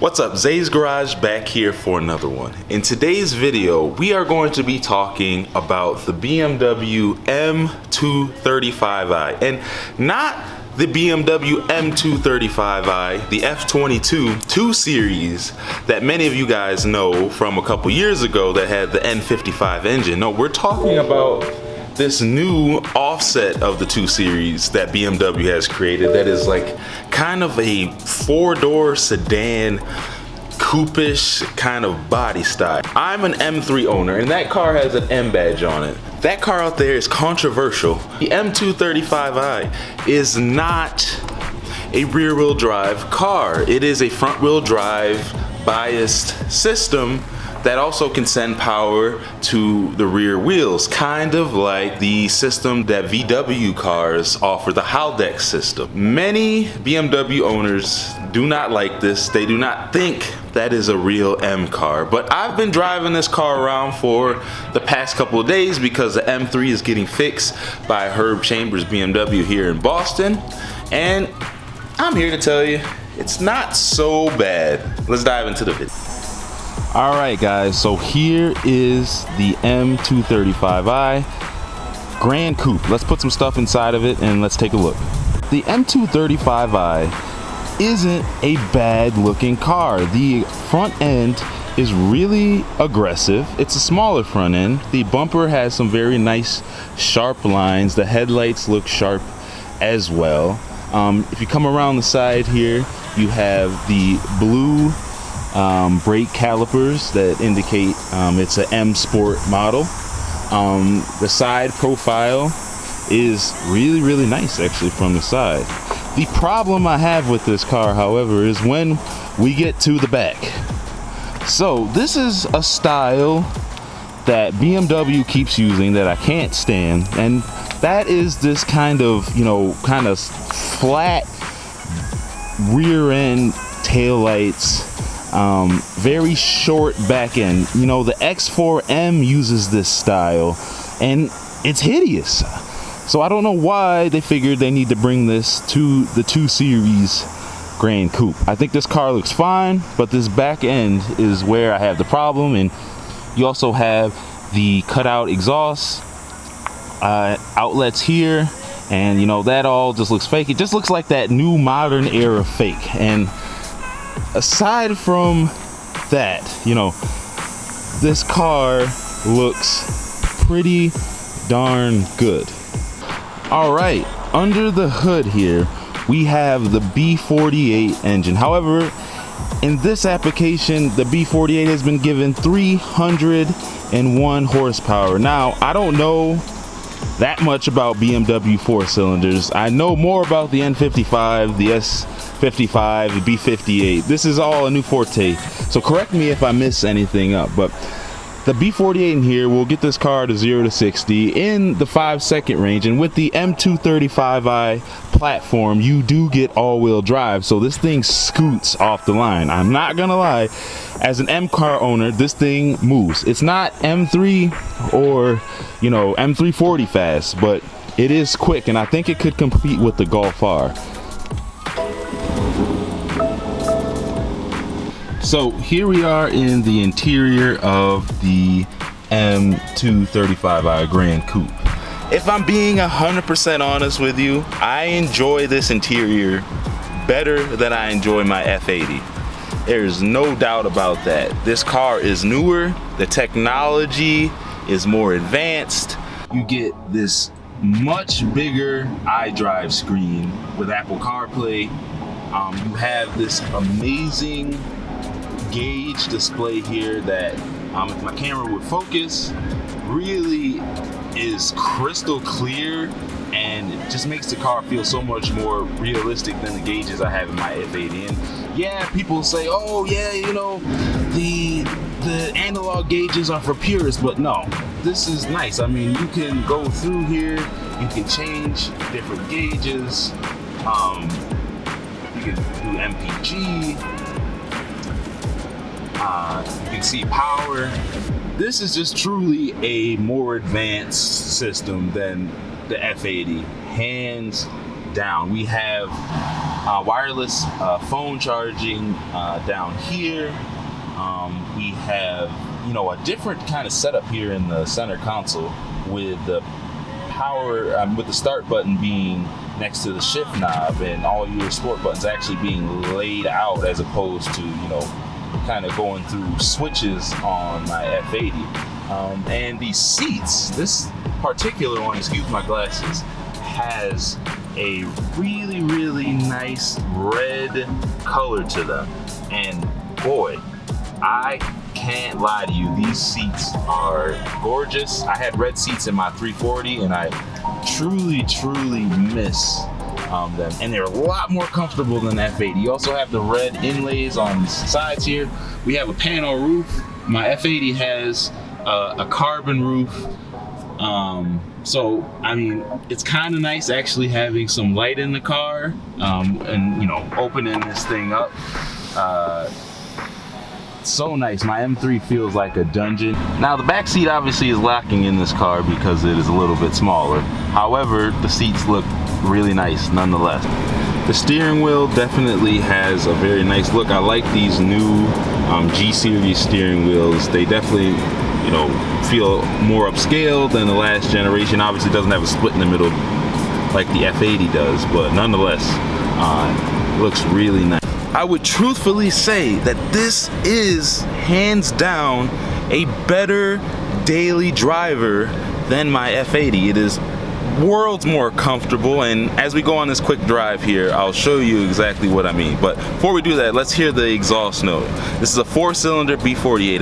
What's up, Zay's Garage back here for another one. In today's video, we are going to be talking about the BMW M235i, and not the BMW M235i, the F22 2 Series that many of you guys know from a couple years ago that had the N55 engine. No, we're talking about this new offset of the 2 Series that BMW has created that is like kind of a 4-door sedan, coupe-ish kind of body style. I'm an M3 owner and that car has an M badge on it. That car out there is controversial. The M235i is not a rear-wheel drive car. It is a front-wheel drive biased system that also can send power to the rear wheels, kind of like the system that VW cars offer, the Haldex system. Many BMW owners do not like this. They do not think that is a real M car, but I've been driving this car around for the past couple of days because the M3 is getting fixed by Herb Chambers BMW here in Boston, and I'm here to tell you it's not so bad. Let's dive into the video. Alright guys, so here is the M235i Gran Coupe. Let's put some stuff inside of it and let's take a look. The M235i isn't a bad looking car. The front end is really aggressive. It's a smaller front end. The bumper has some very nice sharp lines. The headlights look sharp as well. If you come around the side here, you have the blue brake calipers that indicate it's an M Sport model. The side profile is really nice actually from the side. The problem I have with this car, however, is when we get to the back. So this is a style that BMW keeps using that I can't stand, and that is this kind of, kind of flat rear end taillights. Very short back end. The X4M uses this style and it's hideous. So I don't know why they figured they need to bring this to the 2 Series Gran Coupe. I think this car looks fine, but this back end is where I have the problem. And you also have the cutout exhaust outlets here, and that all just looks fake. It just looks like that new modern era fake. And aside from that, this car looks pretty darn good. All right, under the hood here, we have the B48 engine. However, in this application, the B48 has been given 301 horsepower. Now, I don't know that much about BMW 4-cylinders. I know more about the N55, the S55, the B58. This is all a new forte, so correct me if I miss anything up, but the B48 in here will get this car to 0 to 60 in the 5-second range. And with the M235i platform, you do get all-wheel drive, so this thing scoots off the line. I'm not gonna lie, as an M car owner, this thing moves. It's not M3 or M340 fast, but it is quick, and I think it could compete with the Golf R. So here we are in the interior of the M235i Gran Coupe. If I'm being 100% honest with you, I enjoy this interior better than I enjoy my F80. There's no doubt about that. This car is newer, the technology is more advanced. You get this much bigger iDrive screen with Apple CarPlay. You have this amazing gauge display here that, if my camera would focus, really is crystal clear, and it just makes the car feel so much more realistic than the gauges I have in my F80. And yeah, people say, oh yeah, the analog gauges are for purists, but no, this is nice. I mean, you can go through here, you can change different gauges, you can do MPG, you can see power. This is just truly a more advanced system than the F80, hands down. We have wireless phone charging down here. We have, you know, a different kind of setup here in the center console with the power, with the start button being next to the shift knob and all your sport buttons actually being laid out as opposed to, you know, kind of going through switches on my F80. And these seats, this particular one, excuse my glasses, has a really, really nice red color to them. And boy, I can't lie to you, these seats are gorgeous. I had red seats in my 340 and I truly miss them, and they're a lot more comfortable than F80. You also have the red inlays on the sides here. We have a panel roof. My F80 has a carbon roof. So I mean, it's kind of nice actually having some light in the car, and you know, opening this thing up. So nice. My M3 feels like a dungeon. Now the back seat obviously is lacking in this car because it is a little bit smaller. However, the seats look really nice nonetheless. The steering wheel definitely has a very nice look. I like these new G series steering wheels. They definitely, you know, feel more upscale than the last generation. Obviously it doesn't have a split in the middle like the F80 does, but nonetheless, looks really nice. I would truthfully say that this is hands down a better daily driver than my F80. It is worlds more comfortable, and as we go on this quick drive here, I'll show you exactly what I mean. But before we do that, let's hear the exhaust note. This is a 4-cylinder B48.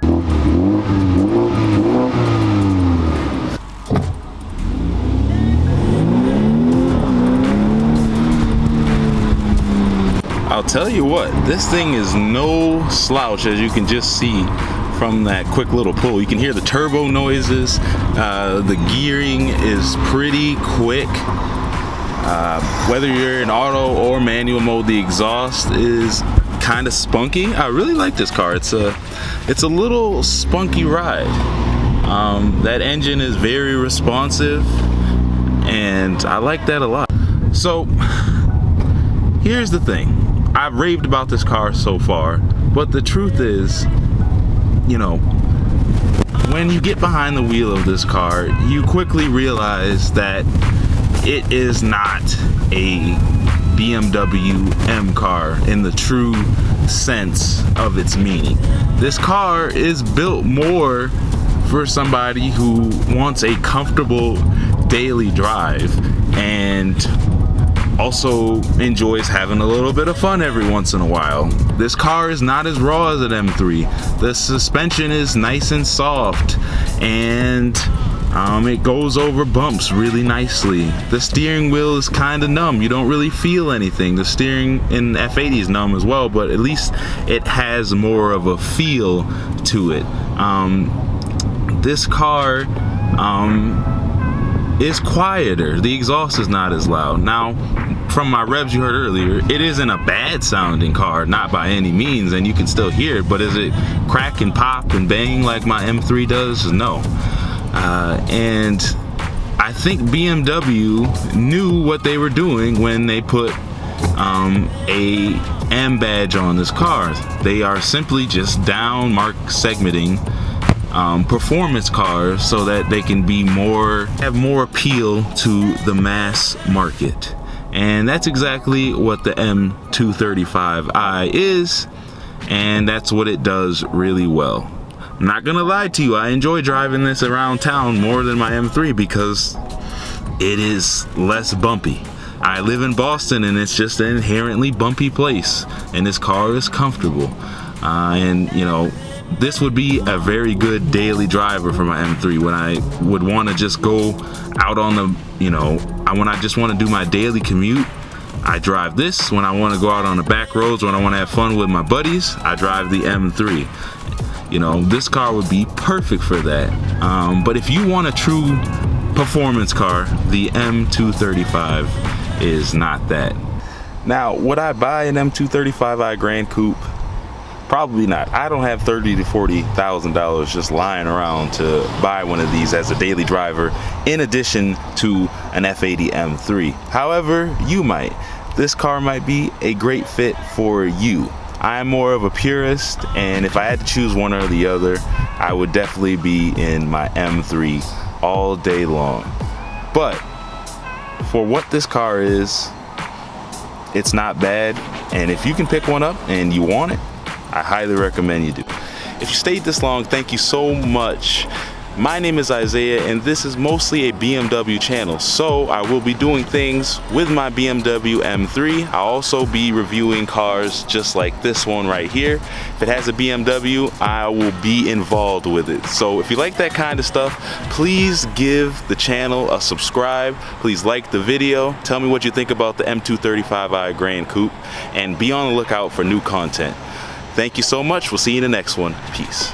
I'll tell you what, this thing is no slouch, as you can just see from that quick little pull. You can hear the turbo noises. The gearing is pretty quick. Whether you're in auto or manual mode, the exhaust is kind of spunky. I really like this car. It's a little spunky ride. That engine is very responsive, and I like that a lot. So here's the thing. I've raved about this car so far, but the truth is, you know, when you get behind the wheel of this car, you quickly realize that it is not a BMW M car in the true sense of its meaning. This car is built more for somebody who wants a comfortable daily drive and also enjoys having a little bit of fun every once in a while. This car is not as raw as an M3. The suspension is nice and soft, and it goes over bumps really nicely. The steering wheel is kind of numb. You don't really feel anything. The steering in F80 is numb as well, but at least it has more of a feel to it. This car is quieter. The exhaust is not as loud. Now, from my revs you heard earlier, it isn't a bad sounding car, not by any means, and you can still hear it, but is it crack and pop and bang like my M3 does? No. And I think BMW knew what they were doing when they put a M badge on this car. They are simply just down mark segmenting performance cars so that they can be have more appeal to the mass market. And that's exactly what the M235i is, and that's what it does really well. I'm not gonna lie to you, I enjoy driving this around town more than my M3 because it is less bumpy. I live in Boston and it's just an inherently bumpy place, and this car is comfortable. And you know, this would be a very good daily driver for my M3 when I would want to just go out on the, you know, when I just want to do my daily commute. I drive this. When I want to go out on the back roads, when I want to have fun with my buddies, I drive the M3. You know, this car would be perfect for that. But if you want a true performance car, the M235 is not that. Now, would I buy an M235i Gran Coupe? Probably not. I don't have $30,000 to $40,000 just lying around to buy one of these as a daily driver in addition to an F80 M3. However, you might. this car might be a great fit for you. I'm more of a purist, and if I had to choose one or the other, I would definitely be in my M3 all day long. But for what this car is, it's not bad, and if you can pick one up and you want it, I highly recommend you do. If you stayed this long, thank you so much. My name is Isaiah, and this is mostly a BMW channel, so I will be doing things with my BMW M3. I'll also be reviewing cars just like this one right here. If it has a BMW, I will be involved with it. So if you like that kind of stuff, please give the channel a subscribe. Please like the video. Tell me what you think about the M235i Gran Coupe, and be on the lookout for new content. Thank you so much. We'll see you in the next one. Peace.